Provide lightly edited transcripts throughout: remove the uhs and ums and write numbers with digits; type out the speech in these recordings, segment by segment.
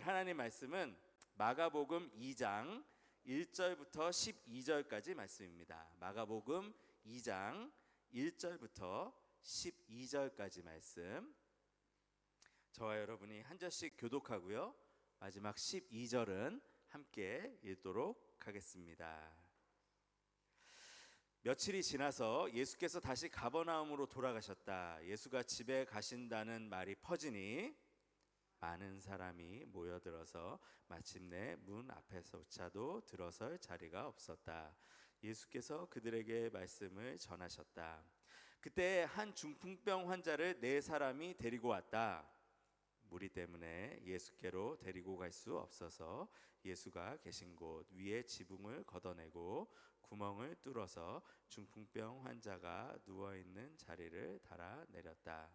하나님 말씀은 마가복음 2장 1절부터 12절까지 말씀입니다. 마가복음 2장 1절부터 12절까지 말씀. 저와 여러분이 한 절씩 교독하고요, 마지막 12절은 함께 읽도록 하겠습니다. 며칠이 지나서 예수께서 다시 가버나움으로 돌아가셨다. 예수가 집에 가신다는 말이 퍼지니 많은 사람이 모여들어서 마침내 문 앞에서조차도 들어설 자리가 없었다. 예수께서 그들에게 말씀을 전하셨다. 그때 한 중풍병 환자를 4사람이 데리고 왔다. 무리 때문에 예수께로 데리고 갈 수 없어서 예수가 계신 곳 위에 지붕을 걷어내고 구멍을 뚫어서 중풍병 환자가 누워있는 자리를 달아내렸다.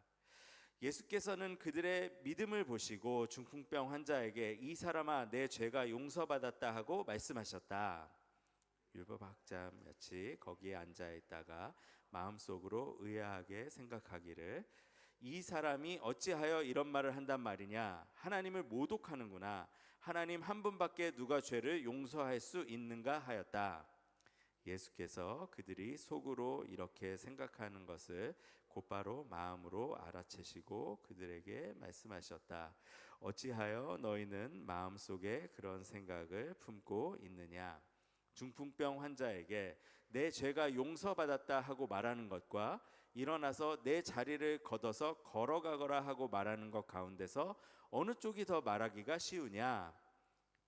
예수께서는 그들의 믿음을 보시고 중풍병 환자에게 이 사람아 내 죄가 용서받았다 하고 말씀하셨다. 율법학자 몇이 거기에 앉아있다가 마음속으로 의아하게 생각하기를 이 사람이 어찌하여 이런 말을 한단 말이냐, 하나님을 모독하는구나. 하나님 한 분밖에 누가 죄를 용서할 수 있는가 하였다. 예수께서 그들이 속으로 이렇게 생각하는 것을 곧바로 마음으로 알아채시고 그들에게 말씀하셨다. 어찌하여 너희는 마음속에 그런 생각을 품고 있느냐. 중풍병 환자에게 내 죄가 용서받았다 하고 말하는 것과 일어나서 내 자리를 걷어서 걸어가거라 하고 말하는 것 가운데서 어느 쪽이 더 말하기가 쉬우냐.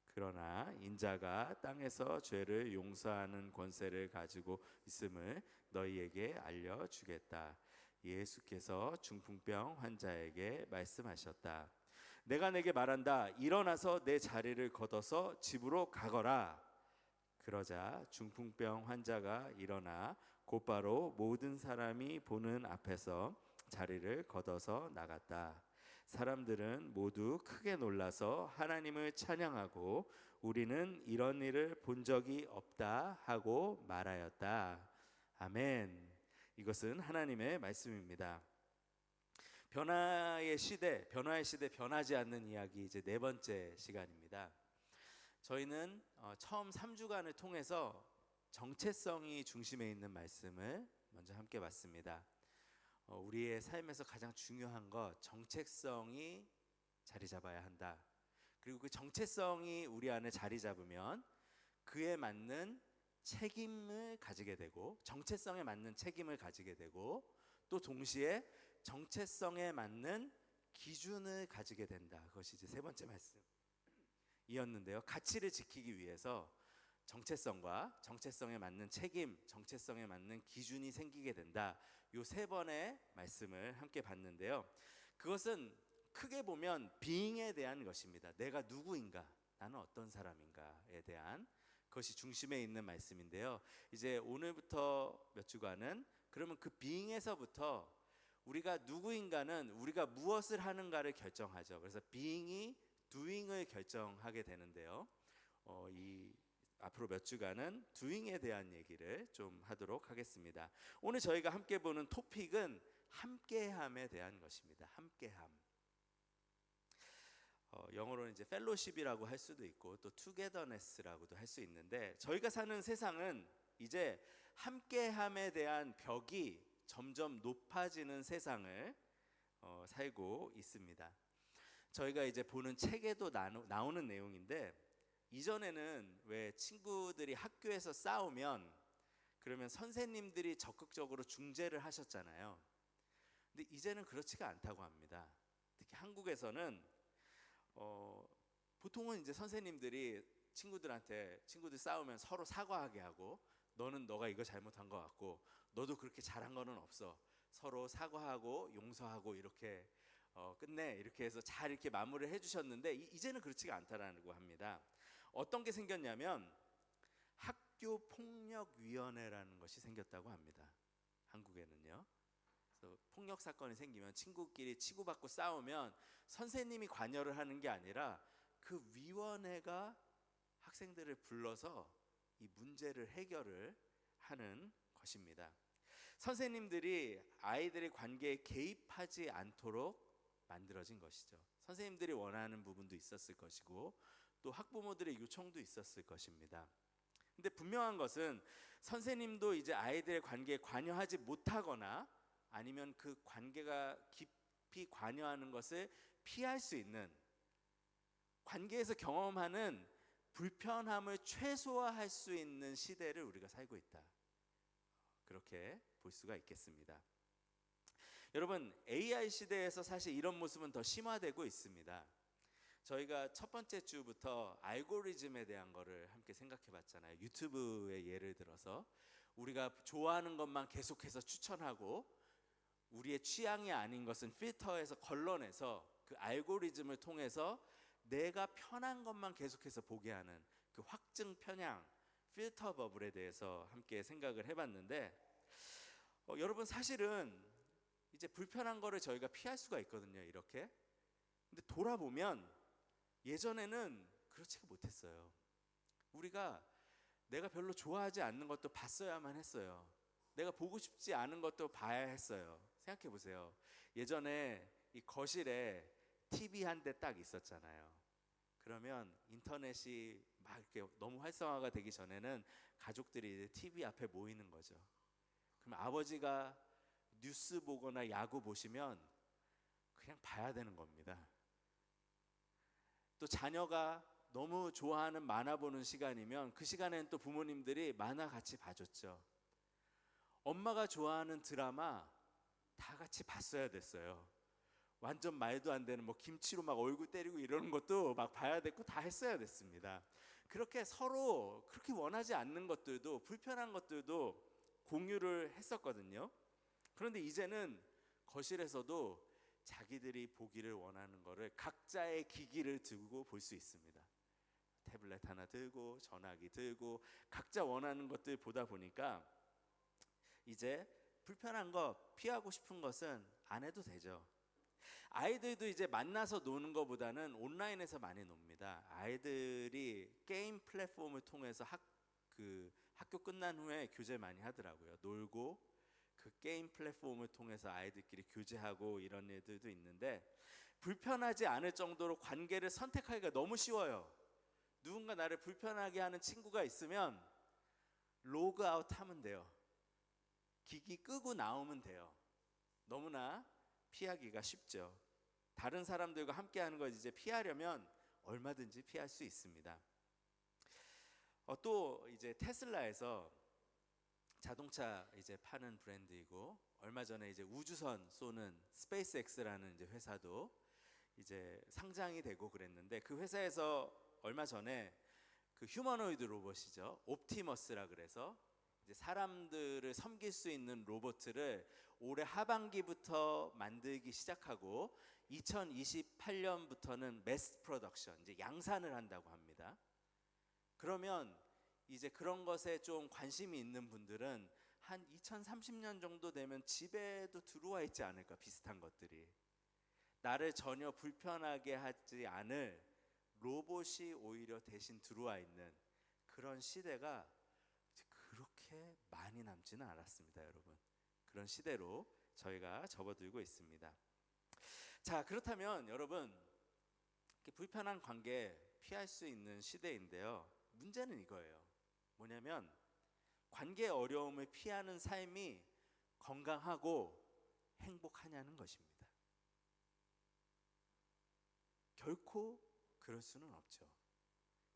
그러나 인자가 땅에서 죄를 용서하는 권세를 가지고 있음을 너희에게 알려주겠다. 예수께서 중풍병 환자에게 말씀하셨다. 내가 내게 말한다. 일어나서 내 자리를 걷어서 집으로 가거라. 그러자 중풍병 환자가 일어나 곧바로 모든 사람이 보는 앞에서 자리를 걷어서 나갔다. 사람들은 모두 크게 놀라서 하나님을 찬양하고 우리는 이런 일을 본 적이 없다 하고 말하였다. 아멘. 이것은 하나님의 말씀입니다. 변화의 시대 변하지 않는 이야기, 이제 4번째 시간입니다. 저희는 처음 3주간을 통해서 정체성이 중심에 있는 말씀을 먼저 함께 봤습니다. 우리의 삶에서 가장 중요한 것, 정체성이 자리 잡아야 한다. 그리고 그 정체성이 우리 안에 자리 잡으면 그에 맞는 책임을 가지게 되고, 정체성에 맞는 책임을 가지게 되고, 또 동시에 정체성에 맞는 기준을 가지게 된다. 그것이 이제 3번째 말씀이었는데요. 가치를 지키기 위해서 정체성과 정체성에 맞는 책임, 정체성에 맞는 기준이 생기게 된다. 요 3번의 말씀을 함께 봤는데요. 그것은 크게 보면 being에 대한 것입니다. 내가 누구인가, 나는 어떤 사람인가에 대한 것이 중심에 있는 말씀인데요. 이제 오늘부터 몇 주간은 그러면 그 being에서부터 우리가 누구인가는 우리가 무엇을 하는가를 결정하죠. 그래서 being이 doing을 결정하게 되는데요. 앞으로 몇 주간은 doing에 대한 얘기를 좀 하도록 하겠습니다. 오늘 저희가 함께 보는 토픽은 함께함에 대한 것입니다. 함께함. 영어로는 이제 fellowship이라고 할 수도 있고 또 togetherness라고도 할 수 있는데, 저희가 사는 세상은 이제 함께함에 대한 벽이 점점 높아지는 세상을 살고 있습니다. 저희가 이제 보는 책에도 나오는 내용인데, 이전에는 왜 친구들이 학교에서 싸우면 그러면 선생님들이 적극적으로 중재를 하셨잖아요. 근데 이제는 그렇지가 않다고 합니다. 특히 한국에서는 보통은 이제 선생님들이 친구들 싸우면 서로 사과하게 하고, 너가 이거 잘못한 것 같고 너도 그렇게 잘한 거는 없어, 서로 사과하고 용서하고 이렇게 끝내, 이렇게 해서 잘 이렇게 마무리를 해주셨는데 이제는 그렇지가 않다라고 합니다. 어떤 게 생겼냐면 학교폭력위원회라는 것이 생겼다고 합니다. 한국에는요. 그래서 폭력 사건이 생기면 친구끼리 치고받고 싸우면 선생님이 관여를 하는 게 아니라 그 위원회가 학생들을 불러서 이 문제를 해결을 하는 것입니다. 선생님들이 아이들의 관계에 개입하지 않도록 만들어진 것이죠. 선생님들이 원하는 부분도 있었을 것이고 또 학부모들의 요청도 있었을 것입니다. 근데 분명한 것은 선생님도 이제 아이들의 관계에 관여하지 못하거나 아니면 그 관계가 깊이 관여하는 것을 피할 수 있는, 관계에서 경험하는 불편함을 최소화할 수 있는 시대를 우리가 살고 있다, 그렇게 볼 수가 있겠습니다. 여러분, AI 시대에서 사실 이런 모습은 더 심화되고 있습니다. 저희가 첫 번째 주부터 알고리즘에 대한 거를 함께 생각해 봤잖아요. 유튜브의 예를 들어서 우리가 좋아하는 것만 계속해서 추천하고 우리의 취향이 아닌 것은 필터에서 걸러내서 그 알고리즘을 통해서 내가 편한 것만 계속해서 보게 하는 그 확증 편향, 필터 버블에 대해서 함께 생각을 해봤는데, 여러분 사실은 이제 불편한 거를 저희가 피할 수가 있거든요, 이렇게. 근데 돌아보면 예전에는 그렇지가 못했어요. 우리가 내가 별로 좋아하지 않는 것도 봤어야만 했어요. 내가 보고 싶지 않은 것도 봐야 했어요. 생각해 보세요. 예전에 이 거실에 TV 한 대 딱 있었잖아요. 그러면 인터넷이 막 이렇게 너무 활성화가 되기 전에는 가족들이 이제 TV 앞에 모이는 거죠. 그럼 아버지가 뉴스 보거나 야구 보시면 그냥 봐야 되는 겁니다. 또 자녀가 너무 좋아하는 만화 보는 시간이면 그 시간에는 또 부모님들이 만화 같이 봐줬죠. 엄마가 좋아하는 드라마 다 같이 봤어야 됐어요. 완전 말도 안 되는 뭐 김치로 막 얼굴 때리고 이러는 것도 막 봐야 됐고 다 했어야 됐습니다. 그렇게 서로 그렇게 원하지 않는 것들도, 불편한 것들도 공유를 했었거든요. 그런데 이제는 거실에서도 자기들이 보기를 원하는 거를 각자의 기기를 들고 볼 수 있습니다. 태블릿 하나 들고 전화기 들고 각자 원하는 것들 보다 보니까 이제 불편한 거, 피하고 싶은 것은 안 해도 되죠. 아이들도 이제 만나서 노는 것보다는 온라인에서 많이 놉니다. 아이들이 게임 플랫폼을 통해서 학교 끝난 후에 교제 많이 하더라고요. 놀고 그 게임 플랫폼을 통해서 아이들끼리 교제하고 이런 애들도 있는데, 불편하지 않을 정도로 관계를 선택하기가 너무 쉬워요. 누군가 나를 불편하게 하는 친구가 있으면 로그아웃 하면 돼요. 기기 끄고 나오면 돼요. 너무나 피하기가 쉽죠. 다른 사람들과 함께하는 걸 이제 피하려면 얼마든지 피할 수 있습니다. 또 이제 테슬라에서 자동차 이제 파는 브랜드이고, 얼마 전에 이제 우주선 쏘는 스페이스X라는 이제 회사도 이제 상장이 되고 그랬는데, 그 회사에서 얼마 전에 그 휴머노이드 로봇이죠, 옵티머스라 그래서 이제 사람들을 섬길 수 있는 로봇을 올해 하반기부터 만들기 시작하고 2028년부터는 매스 프로덕션, 이제 양산을 한다고 합니다. 그러면 이제 그런 것에 좀 관심이 있는 분들은 한 2030년 정도 되면 집에도 들어와 있지 않을까, 비슷한 것들이. 나를 전혀 불편하게 하지 않을 로봇이 오히려 대신 들어와 있는 그런 시대가 그렇게 많이 남지는 않았습니다, 여러분. 그런 시대로 저희가 접어들고 있습니다. 자, 그렇다면 여러분, 불편한 관계 피할 수 있는 시대인데요, 문제는 이거예요. 뭐냐면 관계 어려움을 피하는 삶이 건강하고 행복하냐는 것입니다. 결코 그럴 수는 없죠.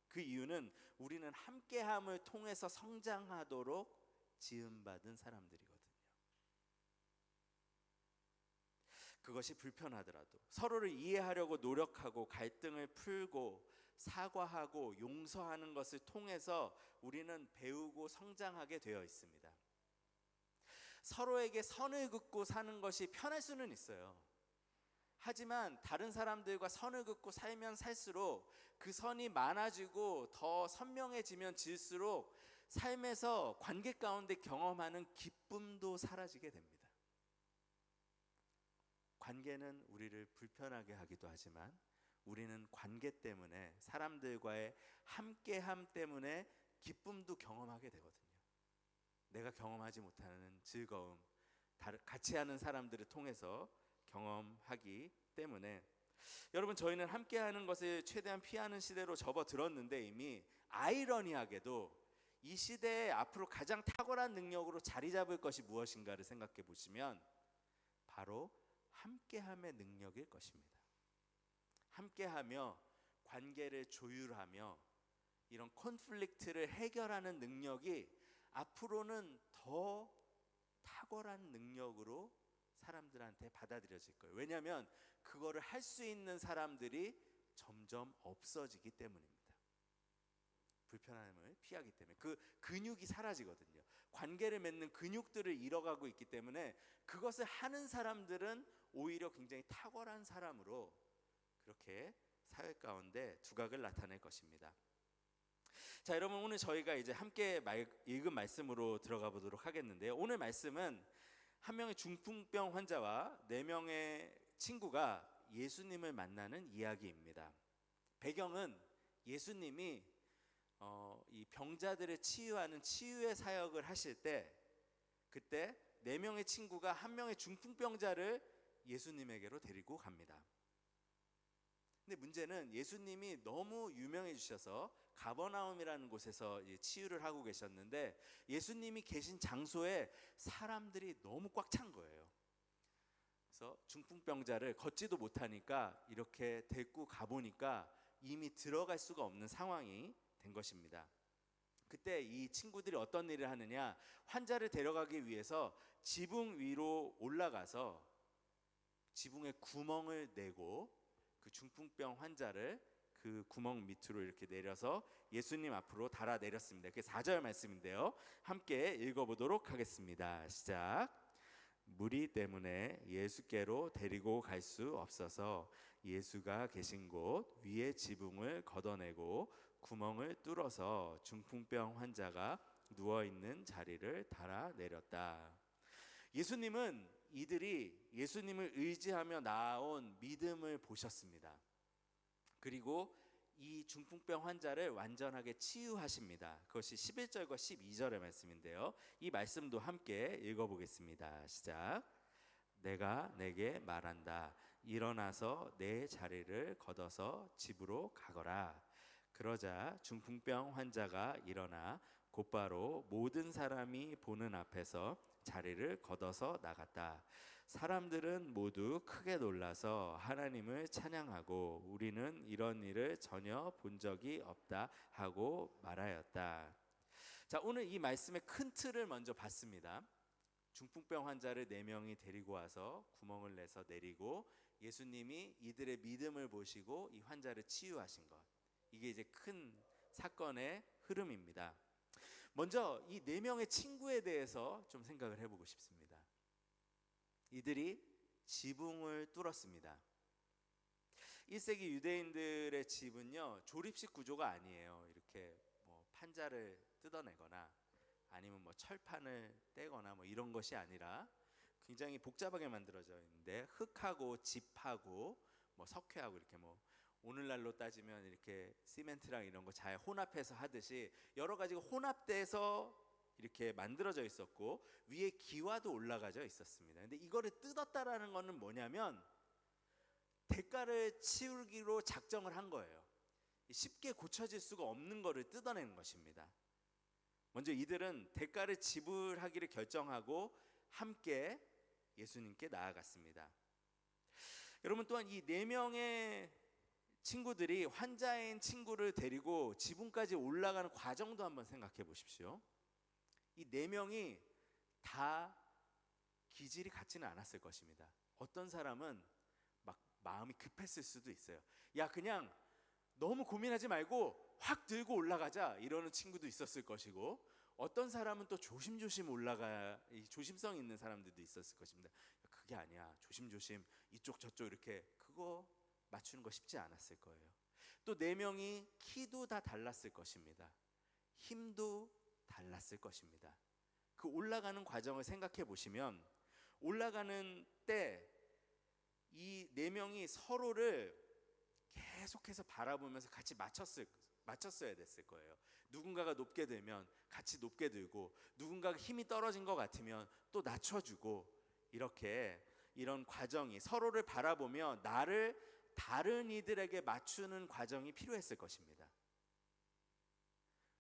그 이유는 우리는 함께함을 통해서 성장하도록 지음받은 사람들이거든요. 그것이 불편하더라도 서로를 이해하려고 노력하고 갈등을 풀고 사과하고 용서하는 것을 통해서 우리는 배우고 성장하게 되어 있습니다. 서로에게 선을 긋고 사는 것이 편할 수는 있어요. 하지만 다른 사람들과 선을 긋고 살면 살수록 그 선이 많아지고 더 선명해지면 질수록 삶에서 관계 가운데 경험하는 기쁨도 사라지게 됩니다. 관계는 우리를 불편하게 하기도 하지만 우리는 관계 때문에, 사람들과의 함께함 때문에 기쁨도 경험하게 되거든요. 내가 경험하지 못하는 즐거움, 같이 하는 사람들을 통해서 경험하기 때문에 여러분, 저희는 함께하는 것을 최대한 피하는 시대로 접어들었는데 이미 아이러니하게도 이 시대에 앞으로 가장 탁월한 능력으로 자리 잡을 것이 무엇인가를 생각해 보시면 바로 함께함의 능력일 것입니다. 함께하며 관계를 조율하며 이런 컨플릭트를 해결하는 능력이 앞으로는 더 탁월한 능력으로 사람들한테 받아들여질 거예요. 왜냐하면 그거를 할 수 있는 사람들이 점점 없어지기 때문입니다. 불편함을 피하기 때문에 그 근육이 사라지거든요. 관계를 맺는 근육들을 잃어가고 있기 때문에 그것을 하는 사람들은 오히려 굉장히 탁월한 사람으로 그렇게 사회 가운데 두각을 나타낼 것입니다. 자, 여러분, 오늘 저희가 이제 함께 읽은 말씀으로 들어가 보도록 하겠는데요. 오늘 말씀은 한 명의 중풍병 환자와 네 명의 친구가 예수님을 만나는 이야기입니다. 배경은 예수님이 이 병자들을 치유하는 치유의 사역을 하실 때 그때 네 명의 친구가 한 명의 중풍병자를 예수님에게로 데리고 갑니다. 근데 문제는 예수님이 너무 유명해지셔서 가버나움이라는 곳에서 치유를 하고 계셨는데 예수님이 계신 장소에 사람들이 너무 꽉 찬 거예요. 그래서 중풍병자를 걷지도 못하니까 이렇게 데리고 가보니까 이미 들어갈 수가 없는 상황이 된 것입니다. 그때 이 친구들이 어떤 일을 하느냐, 환자를 데려가기 위해서 지붕 위로 올라가서 지붕에 구멍을 내고 그 중풍병 환자를 그 구멍 밑으로 이렇게 내려서 예수님 앞으로 달아 내렸습니다. 그게 4절 말씀인데요. 함께 읽어보도록 하겠습니다. 시작. 무리 때문에 예수께로 데리고 갈 수 없어서 예수가 계신 곳 위에 지붕을 걷어내고 구멍을 뚫어서 중풍병 환자가 누워있는 자리를 달아 내렸다. 예수님은 이들이 예수님을 의지하며 나온 믿음을 보셨습니다. 그리고 이 중풍병 환자를 완전하게 치유하십니다. 그것이 11절과 12절의 말씀인데요. 이 말씀도 함께 읽어보겠습니다. 시작. 내가 내게 말한다. 일어나서 내 자리를 걷어서 집으로 가거라. 그러자 중풍병 환자가 일어나 곧바로 모든 사람이 보는 앞에서 자리를 걷어서 나갔다. 사람들은 모두 크게 놀라서 하나님을 찬양하고 우리는 이런 일을 전혀 본 적이 없다 하고 말하였다. 자, 오늘 이 말씀의 큰 틀을 먼저 봤습니다. 중풍병 환자를 4명이 데리고 와서 구멍을 내서 내리고 예수님이 이들의 믿음을 보시고 이 환자를 치유하신 것, 이게 이제 큰 사건의 흐름입니다. 먼저 이 4명의 친구에 대해서 좀 생각을 해보고 싶습니다. 이들이 지붕을 뚫었습니다. 1세기 유대인들의 집은요, 조립식 구조가 아니에요. 이렇게 뭐 판자를 뜯어내거나 아니면 뭐 철판을 떼거나 뭐 이런 것이 아니라 굉장히 복잡하게 만들어져 있는데 흙하고 집하고 뭐 석회하고 이렇게 뭐 오늘날로 따지면 이렇게 시멘트랑 이런 거 잘 혼합해서 하듯이 여러 가지가 혼합돼서 이렇게 만들어져 있었고 위에 기와도 올라가져 있었습니다. 근데 이거를 뜯었다라는 거는 뭐냐면 대가를 치우기로 작정을 한 거예요. 쉽게 고쳐질 수가 없는 거를 뜯어내는 것입니다. 먼저 이들은 대가를 지불하기를 결정하고 함께 예수님께 나아갔습니다. 여러분, 또한 이 4명의 친구들이 환자인 친구를 데리고 지붕까지 올라가는 과정도 한번 생각해 보십시오. 이 4명이 다 기질이 같지는 않았을 것입니다. 어떤 사람은 막 마음이 급했을 수도 있어요. 야, 그냥 너무 고민하지 말고 확 들고 올라가자, 이러는 친구도 있었을 것이고, 어떤 사람은 또 조심조심 올라가, 조심성 있는 사람들도 있었을 것입니다. 그게 아니야, 조심조심 이쪽 저쪽 이렇게, 그거 맞추는 거 쉽지 않았을 거예요. 또 4명이 키도 다 달랐을 것입니다. 힘도 달랐을 것입니다. 그 올라가는 과정을 생각해 보시면 올라가는 때 이 4명이 서로를 계속해서 바라보면서 같이 맞췄어야 됐을 거예요. 누군가가 높게 들면 같이 높게 들고, 누군가가 힘이 떨어진 것 같으면 또 낮춰주고, 이렇게 이런 과정이 서로를 바라보며 나를 다른 이들에게 맞추는 과정이 필요했을 것입니다.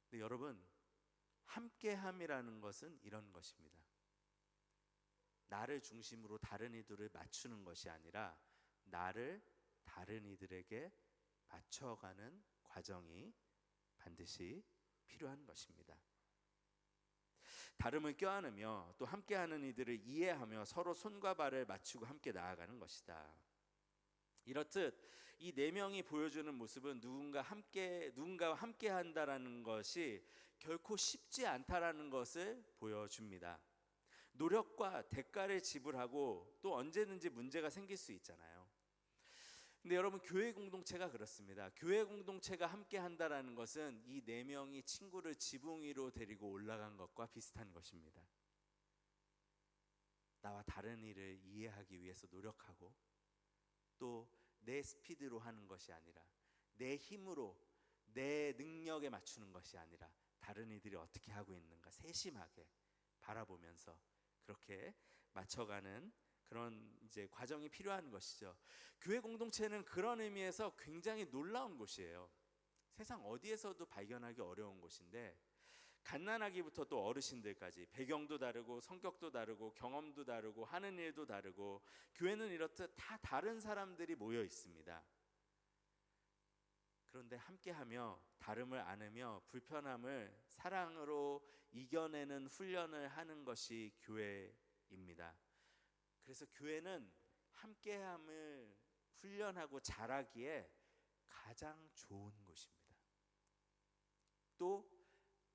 근데 여러분, 함께함이라는 것은 이런 것입니다. 나를 중심으로 다른 이들을 맞추는 것이 아니라 나를 다른 이들에게 맞춰가는 과정이 반드시 필요한 것입니다. 다름을 껴안으며 또 함께하는 이들을 이해하며 서로 손과 발을 맞추고 함께 나아가는 것이다. 이렇듯 이 네 명이 보여주는 모습은 누군가와 함께 한다라는 것이 결코 쉽지 않다라는 것을 보여줍니다. 노력과 대가를 지불하고 또 언제든지 문제가 생길 수 있잖아요. 근데 여러분, 교회 공동체가 그렇습니다. 교회 공동체가 함께 한다라는 것은 이 네 명이 친구를 지붕 위로 데리고 올라간 것과 비슷한 것입니다. 나와 다른 이를 이해하기 위해서 노력하고 또 내 스피드로 하는 것이 아니라 내 힘으로 내 능력에 맞추는 것이 아니라 다른 이들이 어떻게 하고 있는가 세심하게 바라보면서 그렇게 맞춰가는 그런 이제 과정이 필요한 것이죠. 교회 공동체는 그런 의미에서 굉장히 놀라운 곳이에요. 세상 어디에서도 발견하기 어려운 곳인데 갓난아기부터 또 어르신들까지 배경도 다르고 성격도 다르고 경험도 다르고 하는 일도 다르고 교회는 이렇듯 다 다른 사람들이 모여 있습니다. 그런데 함께하며 다름을 안으며 불편함을 사랑으로 이겨내는 훈련을 하는 것이 교회입니다. 그래서 교회는 함께함을 훈련하고 자라기에 가장 좋은 곳입니다. 또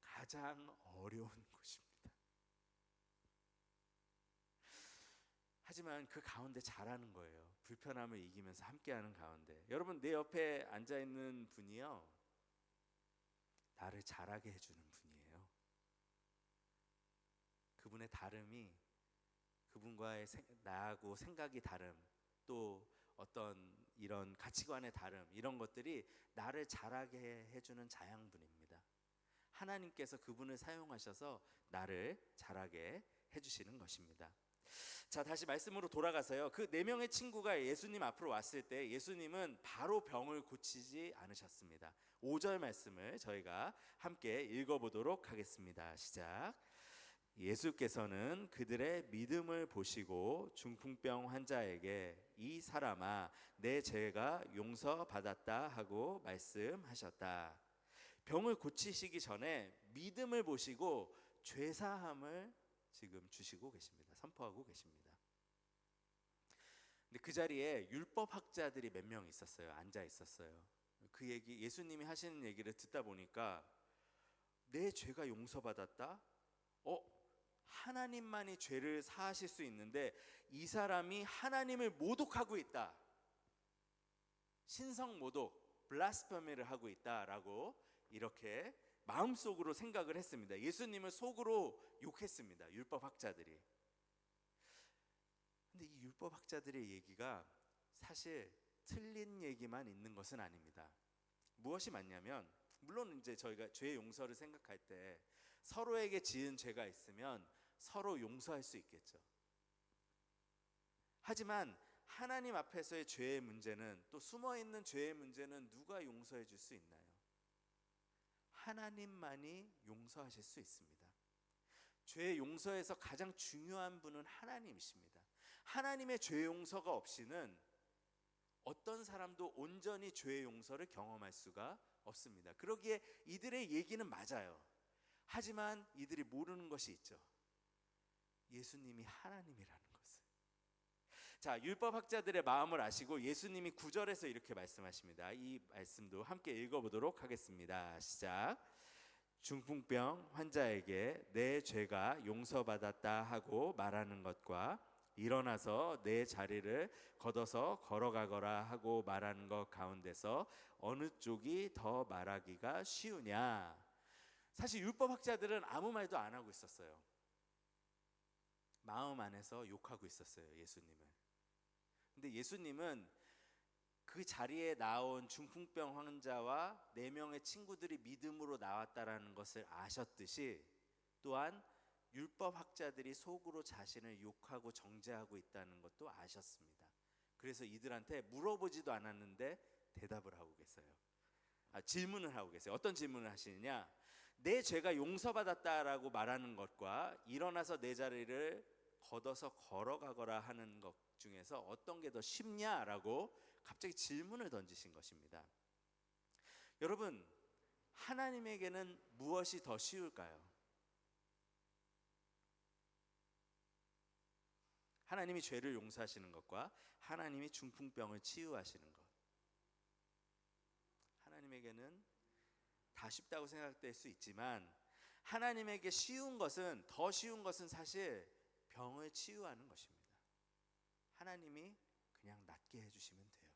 가장 어려운 곳입니다. 하지만 그 가운데 자라는 거예요. 불편함을 이기면서 함께하는 가운데. 여러분, 내 옆에 앉아있는 분이요, 나를 자라게 해주는 분이에요. 그분의 다름이 그분과의 나하고 생각이 다름, 또 어떤 이런 가치관의 다름, 이런 것들이 나를 자라게 해주는 자양분입니다. 하나님께서 그분을 사용하셔서 나를 자라게 해주시는 것입니다. 자, 다시 말씀으로 돌아가서요, 그 네 명의 친구가 예수님 앞으로 왔을 때 예수님은 바로 병을 고치지 않으셨습니다. 5절 말씀을 저희가 함께 읽어보도록 하겠습니다. 시작. 예수께서는 그들의 믿음을 보시고 중풍병 환자에게 이 사람아 내 죄가 용서받았다 하고 말씀하셨다. 병을 고치시기 전에 믿음을 보시고 죄사함을 지금 주시고 계십니다. 선포하고 계십니다. 근데 그 자리에 율법학자들이 몇 명 있었어요. 앉아 있었어요. 그 얘기, 예수님이 하시는 얘기를 듣다 보니까 내 죄가 용서받았다? 하나님만이 죄를 사하실 수 있는데 이 사람이 하나님을 모독하고 있다. 신성 모독, 블라스페미를 하고 있다라고 이렇게 마음속으로 생각을 했습니다. 예수님을 속으로 욕했습니다. 율법학자들이. 근데 이 율법학자들의 얘기가 사실 틀린 얘기만 있는 것은 아닙니다. 무엇이 맞냐면, 물론 이제 저희가 죄의 용서를 생각할 때 서로에게 지은 죄가 있으면 서로 용서할 수 있겠죠. 하지만 하나님 앞에서의 죄의 문제는, 또 숨어있는 죄의 문제는 누가 용서해 줄 수 있나요? 하나님만이 용서하실 수 있습니다. 죄의 용서에서 가장 중요한 분은 하나님이십니다. 하나님의 죄 용서가 없이는 어떤 사람도 온전히 죄의 용서를 경험할 수가 없습니다. 그러기에 이들의 얘기는 맞아요. 하지만 이들이 모르는 것이 있죠. 예수님이 하나님이라는 것을. 자, 율법학자들의 마음을 아시고 예수님이 9절에서 이렇게 말씀하십니다. 이 말씀도 함께 읽어보도록 하겠습니다. 시작. 중풍병 환자에게 내 죄가 용서받았다 하고 말하는 것과 일어나서 내 자리를 걷어서 걸어가거라 하고 말하는 것 가운데서 어느 쪽이 더 말하기가 쉬우냐? 사실 율법학자들은 아무 말도 안 하고 있었어요. 마음 안에서 욕하고 있었어요, 예수님을. 근데 예수님은 그 자리에 나온 중풍병 환자와 4명의 친구들이 믿음으로 나왔다라는 것을 아셨듯이, 또한 율법 학자들이 속으로 자신을 욕하고 정죄하고 있다는 것도 아셨습니다. 그래서 이들한테 물어보지도 않았는데 대답을 하고 계세요. 질문을 하고 계세요. 어떤 질문을 하시느냐? 내 죄가 용서받았다라고 말하는 것과 일어나서 내 자리를 걷어서 걸어가거라 하는 것 중에서 어떤 게 더 쉽냐라고 갑자기 질문을 던지신 것입니다. 여러분, 하나님에게는 무엇이 더 쉬울까요? 하나님이 죄를 용서하시는 것과 하나님이 중풍병을 치유하시는 것. 하나님에게는 다 쉽다고 생각될 수 있지만 하나님에게 더 쉬운 것은 사실 병을 치유하는 것입니다. 하나님이 그냥 낫게 해주시면 돼요.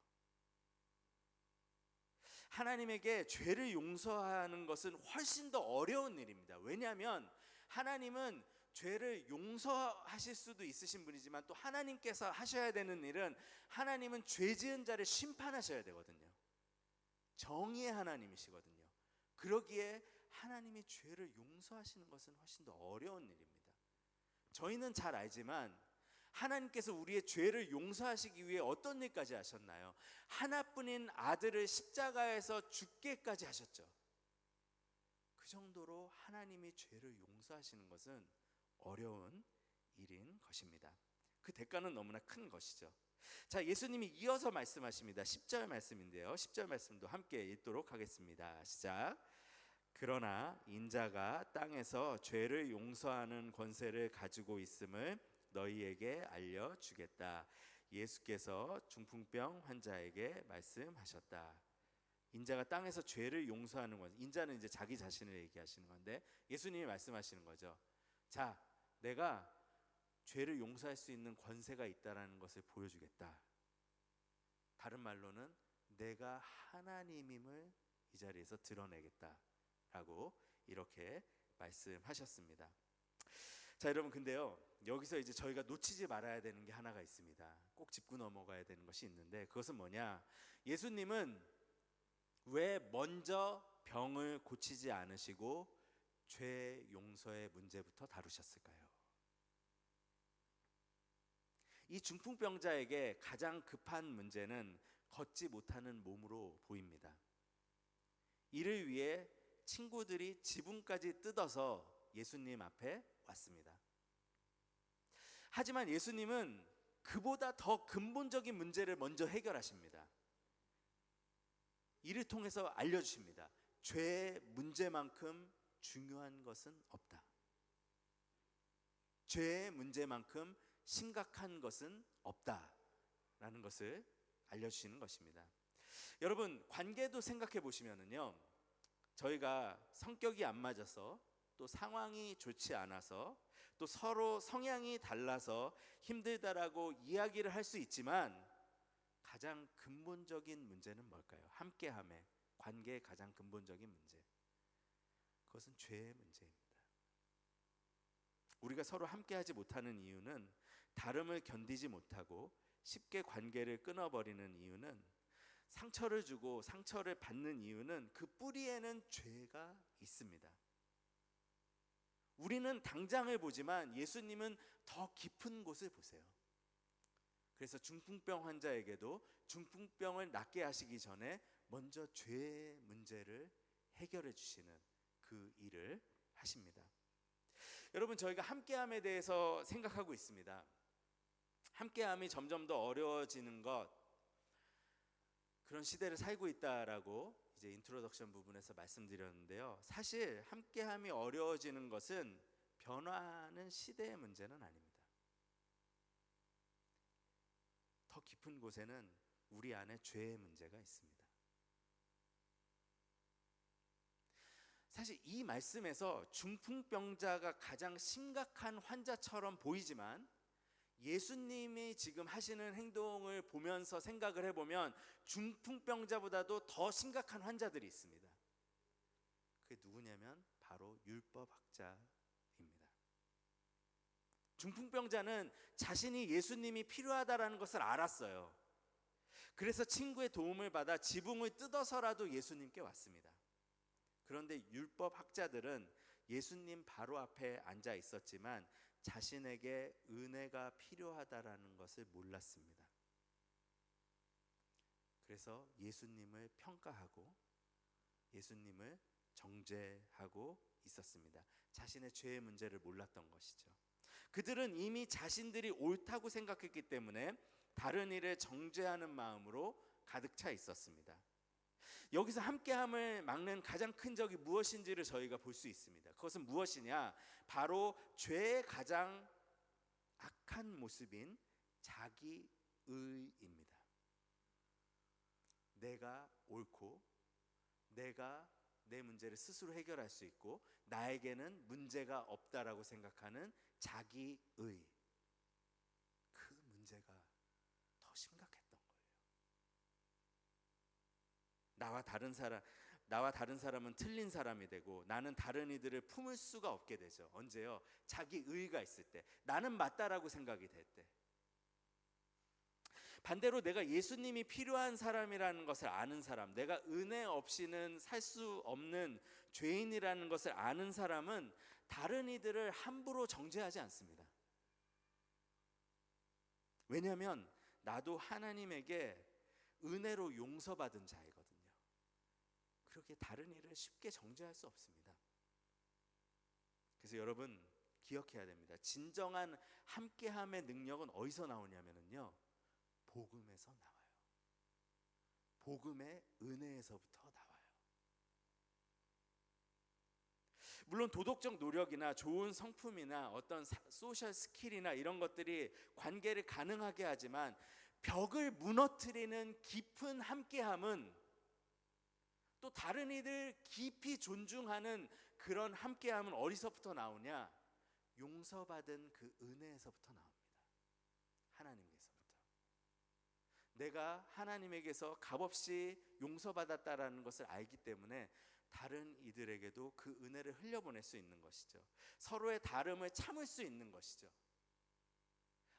하나님에게 죄를 용서하는 것은 훨씬 더 어려운 일입니다. 왜냐하면 하나님은 죄를 용서하실 수도 있으신 분이지만 또 하나님께서 하셔야 되는 일은 하나님은 죄 지은 자를 심판하셔야 되거든요. 정의의 하나님이시거든요. 그러기에 하나님이 죄를 용서하시는 것은 훨씬 더 어려운 일입니다. 저희는 잘 알지만 하나님께서 우리의 죄를 용서하시기 위해 어떤 일까지 하셨나요? 하나뿐인 아들을 십자가에서 죽게까지 하셨죠. 그 정도로 하나님이 죄를 용서하시는 것은 어려운 일인 것입니다. 그 대가는 너무나 큰 것이죠. 자, 예수님이 이어서 말씀하십니다. 10절 말씀인데요. 10절 말씀도 함께 읽도록 하겠습니다. 시작. 그러나 인자가 땅에서 죄를 용서하는 권세를 가지고 있음을 너희에게 알려주겠다. 예수께서 중풍병 환자에게 말씀하셨다. 인자가 땅에서 죄를 용서하는 것, 인자는 이제 자기 자신을 얘기하시는 건데 예수님이 말씀하시는 거죠. 자, 내가 죄를 용서할 수 있는 권세가 있다라는 것을 보여주겠다. 다른 말로는 내가 하나님임을 이 자리에서 드러내겠다라고 이렇게 말씀하셨습니다. 자, 여러분, 근데요, 여기서 이제 저희가 놓치지 말아야 되는 게 하나가 있습니다. 꼭 짚고 넘어가야 되는 것이 있는데 그것은 뭐냐? 예수님은 왜 먼저 병을 고치지 않으시고 죄 용서의 문제부터 다루셨을까요? 이 중풍병자에게 가장 급한 문제는 걷지 못하는 몸으로 보입니다. 이를 위해 친구들이 지붕까지 뜯어서 예수님 앞에 왔습니다. 하지만 예수님은 그보다 더 근본적인 문제를 먼저 해결하십니다. 이를 통해서 알려주십니다. 죄의 문제만큼 중요한 것은 없다. 죄의 문제만큼 심각한 것은 없다라는 것을 알려주시는 것입니다. 여러분, 관계도 생각해 보시면은요, 저희가 성격이 안 맞아서 또 상황이 좋지 않아서 또 서로 성향이 달라서 힘들다라고 이야기를 할 수 있지만 가장 근본적인 문제는 뭘까요? 함께함의 관계의 가장 근본적인 문제, 그것은 죄의 문제입니다. 우리가 서로 함께하지 못하는 이유는 다름을 견디지 못하고 쉽게 관계를 끊어버리는 이유는 상처를 주고 상처를 받는 이유는 그 뿌리에는 죄가 있습니다. 우리는 당장을 보지만 예수님은 더 깊은 곳을 보세요. 그래서 중풍병 환자에게도 중풍병을 낫게 하시기 전에 먼저 죄의 문제를 해결해 주시는 그 일을 하십니다. 여러분, 저희가 함께함에 대해서 생각하고 있습니다. 함께함이 점점 더 어려워지는 것, 그런 시대를 살고 있다라고 이제 인트로덕션 부분에서 말씀드렸는데요. 사실 함께함이 어려워지는 것은 변화하는 시대의 문제는 아닙니다. 더 깊은 곳에는 우리 안에 죄의 문제가 있습니다. 사실 이 말씀에서 중풍병자가 가장 심각한 환자처럼 보이지만 예수님이 지금 하시는 행동을 보면서 생각을 해보면 중풍병자보다도 더 심각한 환자들이 있습니다. 그게 누구냐면 바로 율법학자입니다. 중풍병자는 자신이 예수님이 필요하다라는 것을 알았어요. 그래서 친구의 도움을 받아 지붕을 뜯어서라도 예수님께 왔습니다. 그런데 율법학자들은 예수님 바로 앞에 앉아 있었지만 자신에게 은혜가 필요하다라는 것을 몰랐습니다. 그래서 예수님을 평가하고 예수님을 정죄하고 있었습니다. 자신의 죄의 문제를 몰랐던 것이죠. 그들은 이미 자신들이 옳다고 생각했기 때문에 다른 이를 정죄하는 마음으로 가득 차 있었습니다. 여기서 함께함을 막는 가장 큰 적이 무엇인지를 저희가 볼 수 있습니다. 그것은 무엇이냐? 바로 죄의 가장 악한 모습인 자기의입니다. 내가 옳고 내가 내 문제를 스스로 해결할 수 있고 나에게는 문제가 없다라고 생각하는 자기의, 그 문제가 더 심각했던 거예요. 나와 다른 사람은 틀린 사람이 되고 나는 다른 이들을 품을 수가 없게 되죠. 언제요? 자기의가 있을 때, 나는 맞다라고 생각이 될 때. 반대로 내가 예수님이 필요한 사람이라는 것을 아는 사람, 내가 은혜 없이는 살 수 없는 죄인이라는 것을 아는 사람은 다른 이들을 함부로 정죄하지 않습니다. 왜냐하면 나도 하나님에게 은혜로 용서받은 자이거든요. 그렇게 다른 이를 쉽게 정죄할 수 없습니다. 그래서 여러분 기억해야 됩니다. 진정한 함께함의 능력은 어디서 나오냐면요, 복음에서 나와요. 복음의 은혜에서부터 나와요. 물론 도덕적 노력이나 좋은 성품이나 어떤 소셜 스킬이나 이런 것들이 관계를 가능하게 하지만 벽을 무너뜨리는 깊은 함께함은, 또 다른 이들 깊이 존중하는 그런 함께함은 어디서부터 나오냐? 용서받은 그 은혜에서부터 나옵니다. 하나님께서부터. 내가 하나님에게서 값없이 용서받았다라는 것을 알기 때문에 다른 이들에게도 그 은혜를 흘려보낼 수 있는 것이죠. 서로의 다름을 참을 수 있는 것이죠.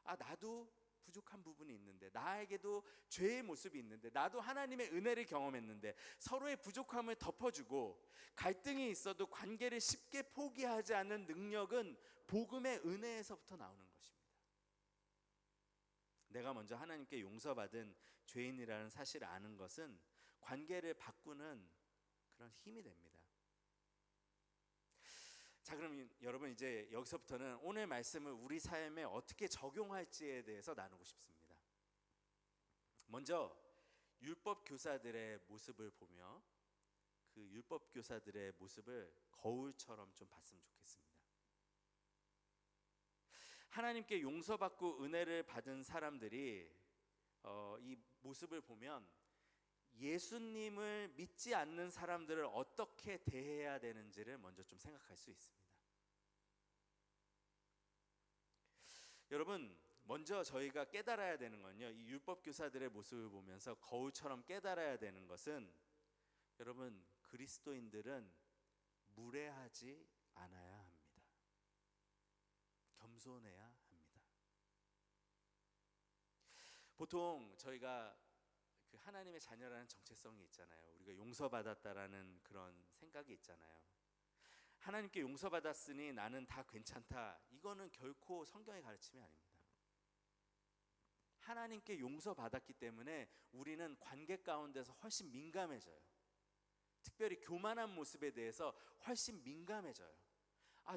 나도 부족한 부분이 있는데, 나에게도 죄의 모습이 있는데, 나도 하나님의 은혜를 경험했는데 서로의 부족함을 덮어주고 갈등이 있어도 관계를 쉽게 포기하지 않는 능력은 복음의 은혜에서부터 나오는 것입니다. 내가 먼저 하나님께 용서받은 죄인이라는 사실을 아는 것은 관계를 바꾸는 그런 힘이 됩니다. 자, 그럼 여러분 이제 여기서부터는 오늘 말씀을 우리 삶에 어떻게 적용할지에 대해서 나누고 싶습니다. 먼저 율법 교사들의 모습을 보며 그 율법 교사들의 모습을 거울처럼 좀 봤으면 좋겠습니다. 하나님께 용서받고 은혜를 받은 사람들이 이 모습을 보면 예수님을 믿지 않는 사람들을 어떻게 대해야 되는지를 먼저 좀 생각할 수 있습니다. 여러분, 먼저 저희가 깨달아야 되는 건요, 이 율법 교사들의 모습을 보면서 거울처럼 깨달아야 되는 것은, 여러분, 그리스도인들은 무례하지 않아야 합니다. 겸손해야 합니다. 보통 저희가 그 하나님의 자녀라는 정체성이 있잖아요. 우리가 용서받았다라는 그런 생각이 있잖아요. 하나님께 용서받았으니 나는 다 괜찮다, 이거는 결코 성경의 가르침이 아닙니다. 하나님께 용서받았기 때문에 우리는 관계 가운데서 훨씬 민감해져요. 특별히 교만한 모습에 대해서 훨씬 민감해져요.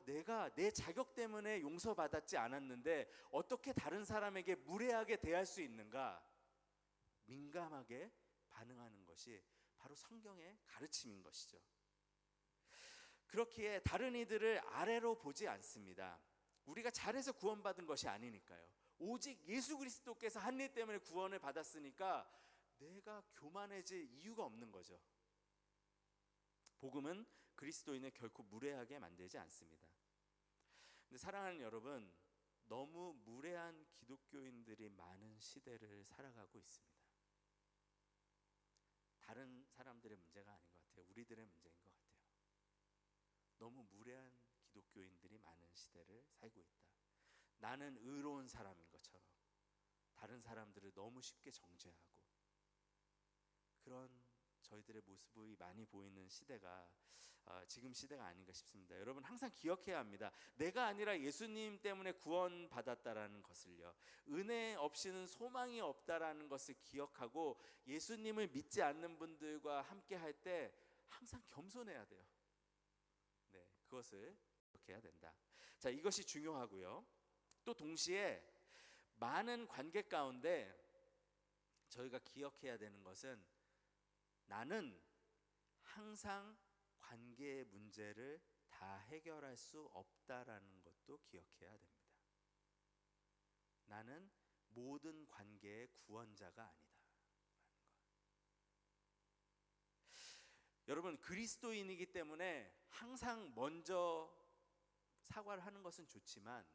내가 내 자격 때문에 용서받았지 않았는데 어떻게 다른 사람에게 무례하게 대할 수 있는가? 민감하게 반응하는 것이 바로 성경의 가르침인 것이죠. 그렇기에 다른 이들을 아래로 보지 않습니다. 우리가 잘해서 구원받은 것이 아니니까요. 오직 예수 그리스도께서 한 일 때문에 구원을 받았으니까 내가 교만해질 이유가 없는 거죠. 복음은 그리스도인을 결코 무례하게 만들지 않습니다. 근데 사랑하는 여러분, 너무 무례한 기독교인들이 많은 시대를 살아가고 있습니다. 다른 사람들의 문제가 아닌 것 같아요. 우리들의 문제인 것 같아요. 너무 무례한 기독교인들이 많은 시대를 살고 있다. 나는 의로운 사람인 것처럼 다른 사람들을 너무 쉽게 정죄하고, 그런 저희들의 모습이 많이 보이는 시대가 지금 시대가 아닌가 싶습니다. 여러분 항상 기억해야 합니다. 내가 아니라 예수님 때문에 구원받았다라는 것을요. 은혜 없이는 소망이 없다라는 것을 기억하고 예수님을 믿지 않는 분들과 함께 할 때 항상 겸손해야 돼요. 네, 그것을 기억해야 된다. 자, 이것이 중요하고요. 또 동시에 많은 관계 가운데 저희가 기억해야 되는 것은 나는 항상 관계의 문제를 다 해결할 수 없다라는 것도 기억해야 됩니다. 나는 모든 관계의 구원자가 아니다. 여러분 그리스도인이기 때문에 항상 먼저 사과를 하는 것은 좋지만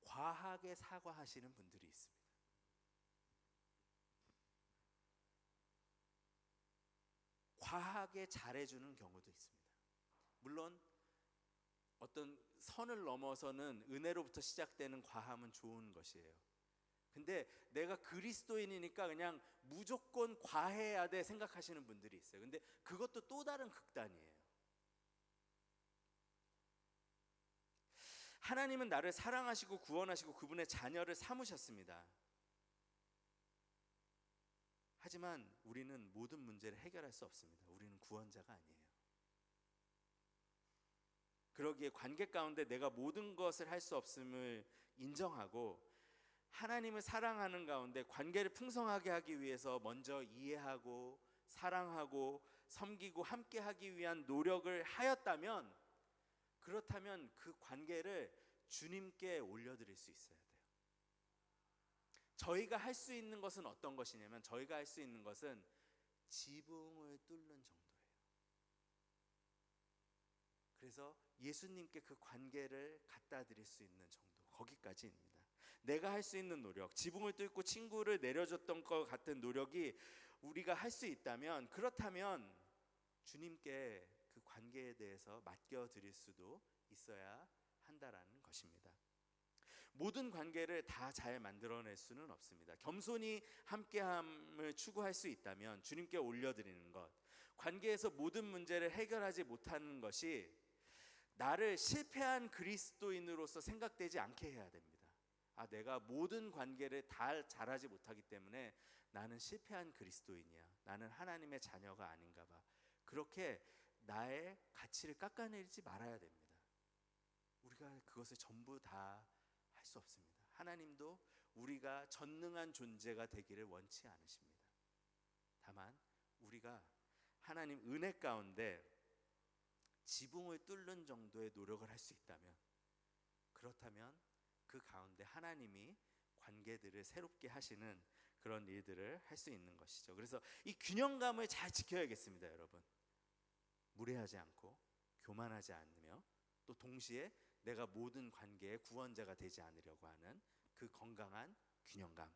과하게 사과하시는 분들이 있습니다. 과하게 잘해주는 경우도 있습니다. 물론 어떤 선을 넘어서는 은혜로부터 시작되는 과함은 좋은 것이에요. 근데 내가 그리스도인이니까 그냥 무조건 과해야 돼 생각하시는 분들이 있어요. 근데 그것도 또 다른 극단이에요. 하나님은 나를 사랑하시고 구원하시고 그분의 자녀를 삼으셨습니다. 하지만 우리는 모든 문제를 해결할 수 없습니다. 우리는 구원자가 아니에요. 그러기에 관계 가운데 내가 모든 것을 할 수 없음을 인정하고 하나님을 사랑하는 가운데 관계를 풍성하게 하기 위해서 먼저 이해하고 사랑하고 섬기고 함께 하기 위한 노력을 하였다면, 그렇다면 그 관계를 주님께 올려드릴 수 있어야 돼요. 저희가 할 수 있는 것은 어떤 것이냐면, 저희가 할 수 있는 것은 지붕을 뚫는 정도예요. 그래서 예수님께 그 관계를 갖다 드릴 수 있는 정도, 거기까지입니다. 내가 할 수 있는 노력, 지붕을 뚫고 친구를 내려줬던 것 같은 노력이 우리가 할 수 있다면, 그렇다면 주님께 그 관계에 대해서 맡겨드릴 수도 있어야 한다라는 것입니다. 모든 관계를 다 잘 만들어낼 수는 없습니다. 겸손히 함께함을 추구할 수 있다면 주님께 올려드리는 것, 관계에서 모든 문제를 해결하지 못하는 것이 나를 실패한 그리스도인으로서 생각되지 않게 해야 됩니다. 내가 모든 관계를 다 잘하지 못하기 때문에 나는 실패한 그리스도인이야, 나는 하나님의 자녀가 아닌가 봐, 그렇게 나의 가치를 깎아내리지 말아야 됩니다. 우리가 그것을 전부 다 할 수 없습니다. 하나님도 우리가 전능한 존재가 되기를 원치 않으십니다. 다만 우리가 하나님 은혜 가운데 지붕을 뚫는 정도의 노력을 할 수 있다면, 그렇다면 그 가운데 하나님이 관계들을 새롭게 하시는 그런 일들을 할 수 있는 것이죠. 그래서 이 균형감을 잘 지켜야겠습니다, 여러분. 무례하지 않고 교만하지 않으며, 또 동시에 내가 모든 관계의 구원자가 되지 않으려고 하는 그 건강한 균형감.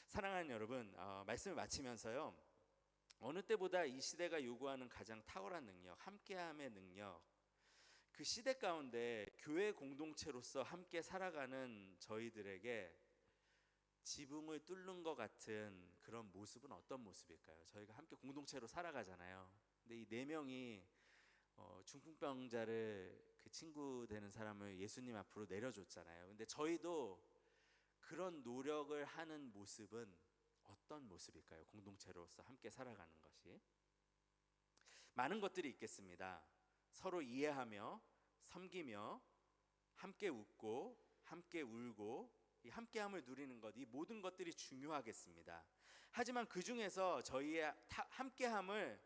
사랑하는 여러분, 말씀을 마치면서요, 어느 때보다 이 시대가 요구하는 가장 탁월한 능력, 함께함의 능력, 그 시대 가운데 교회 공동체로서 함께 살아가는 저희들에게 지붕을 뚫는 것 같은 그런 모습은 어떤 모습일까요? 저희가 함께 공동체로 살아가잖아요. 근데 이 4명이 중풍병자를, 그 친구 되는 사람을 예수님 앞으로 내려줬잖아요. 근데 저희도 그런 노력을 하는 모습은 어떤 모습일까요? 공동체로서 함께 살아가는 것이 많은 것들이 있겠습니다. 서로 이해하며 섬기며 함께 웃고 함께 울고 이 함께함을 누리는 것, 이 모든 것들이 중요하겠습니다. 하지만 그 중에서 저희의 함께함을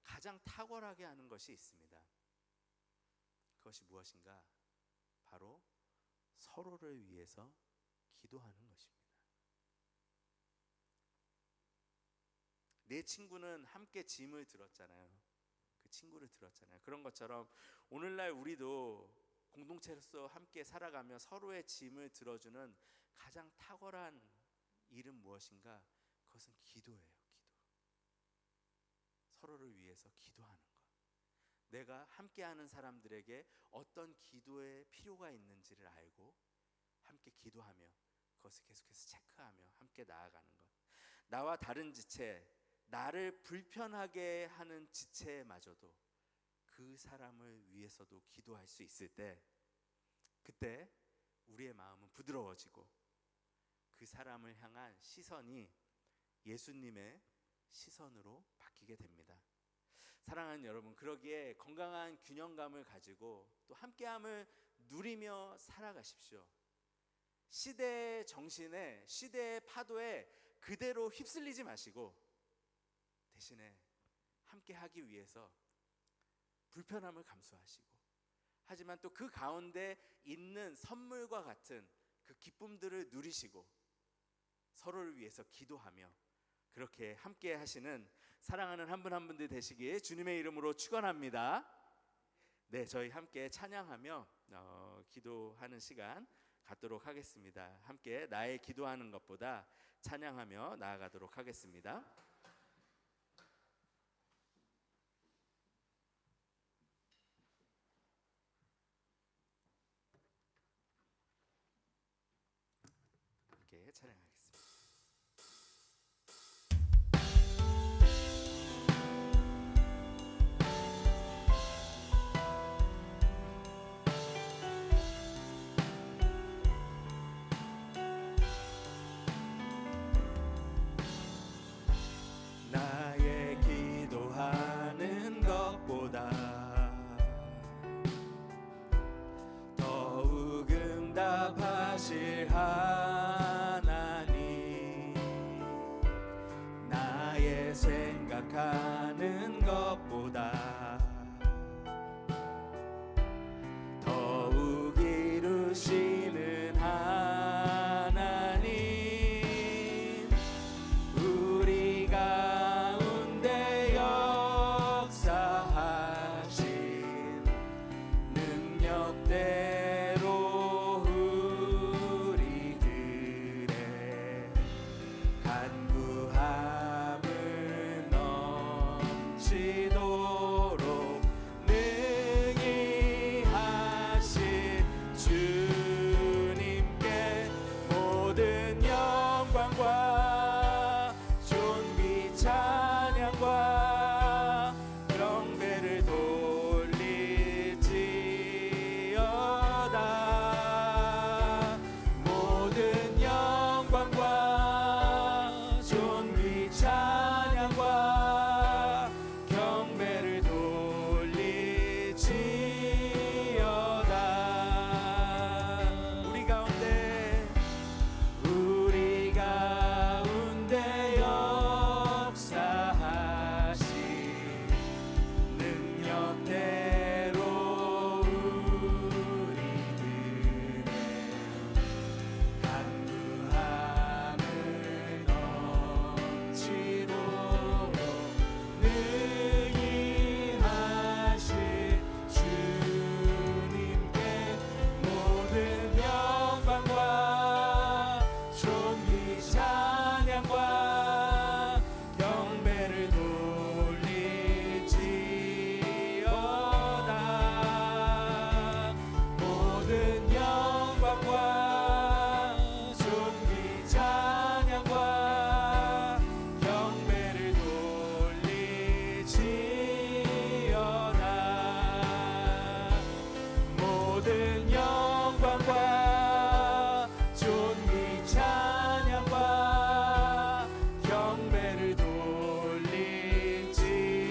가장 탁월하게 하는 것이 있습니다. 그것이 무엇인가? 바로 서로를 위해서 기도하는 것입니다. 내 친구는 함께 짐을 들었잖아요. 그 친구를 들었잖아요. 그런 것처럼 오늘날 우리도 공동체로서 함께 살아가며 서로의 짐을 들어주는 가장 탁월한 일은 무엇인가? 그것은 기도예요. 기도. 서로를 위해서 기도하는 것. 내가 함께하는 사람들에게 어떤 기도의 필요가 있는지를 알고 함께 기도하며 그것을 계속해서 체크하며 함께 나아가는 것. 나와 다른 지체, 나를 불편하게 하는 지체마저도 그 사람을 위해서도 기도할 수 있을 때, 그때 우리의 마음은 부드러워지고 그 사람을 향한 시선이 예수님의 시선으로 바뀌게 됩니다. 사랑하는 여러분, 그러기에 건강한 균형감을 가지고 또 함께함을 누리며 살아가십시오. 시대의 정신에, 시대의 파도에 그대로 휩쓸리지 마시고 대신에 함께하기 위해서 불편함을 감수하시고, 하지만 또 그 가운데 있는 선물과 같은 그 기쁨들을 누리시고 서로를 위해서 기도하며 그렇게 함께 하시는 사랑하는 한 분 한 분들 되시길 주님의 이름으로 축원합니다. 네, 저희 함께 찬양하며 기도하는 시간 갖도록 하겠습니다. 함께 나의 기도하는 것보다 찬양하며 나아가도록 하겠습니다. 함께 찬양하겠습니다.